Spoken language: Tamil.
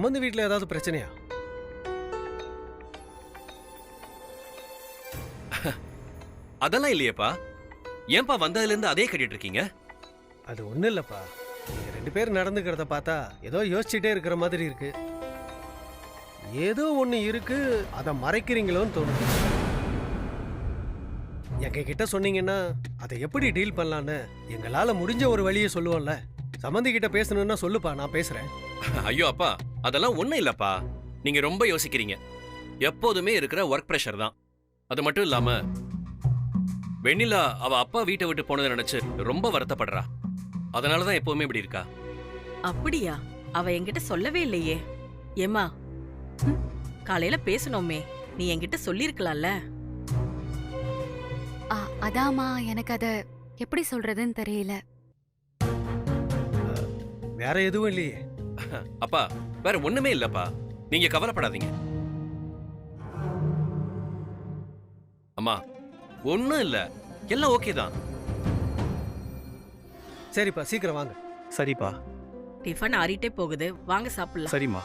சம்பந்தி வீட்டில் ஏதாவது பிரச்சனையா? அதெல்லாம் இல்லையேப்பா. ஏன்பா வந்ததுலேருந்து அதே கட்டிட்டு இருக்கீங்க? அது ஒன்றும் இல்லைப்பா. நீங்கள் 2 பேரும் நடந்துக்கிறத பார்த்தா ஏதோ யோசிச்சுட்டே இருக்கிற மாதிரி இருக்கு. ஏதோ ஒன்று இருக்கு, அதை மறைக்கிறீங்களோன்னு தோணுது. எங்ககிட்ட சொன்னீங்கன்னா அதை எப்படி டீல் பண்ணலான்னு எங்களால் முடிஞ்ச ஒரு வழியை சொல்லுவோம்ல. சம்பந்தி கிட்ட பேசணும்னா சொல்லுப்பா, நான் பேசுகிறேன். ஐயோ அப்பா, அதெல்லாம் ஒன்றும் இல்லைப்பா. நீங்க ரொம்ப யோசிக்கிறீங்க. எப்போதுமே இருக்கிற ஒர்க் ப்ரெஷர் தான். அது மட்டும் இல்லாம வெண்ணிலா அவ அப்பா வீட்டை விட்டு போனதை நினைச்சு ரொம்ப வருத்தப்படுறா. அதனாலதான் எப்பவுமே இப்படி இருக்கா. அப்படியா? அவ என்கிட்ட சொல்லவே இல்லையே. ஏமா, காலையில பேசணுமே, நீ என்கிட்ட சொல்லிருக்கலாம்ல. அதாமா, எனக்கு அத எப்படி சொல்றதுன்னு தெரியல. வேற எதுவும் இல்லையே. அப்பா, வேற ஒண்ணுமே இல்லப்பா. நீங்க கவலைப்படாதீங்க. அம்மா, ஒண்ணும் இல்ல, எல்லாம் ஓகே தான். சரிப்பா, சீக்கிரம் வாங்க. சரிப்பா. டிஃபன் ஆறிட்டே போகுது, வாங்க சாப்பிடலாம். சரிம்மா.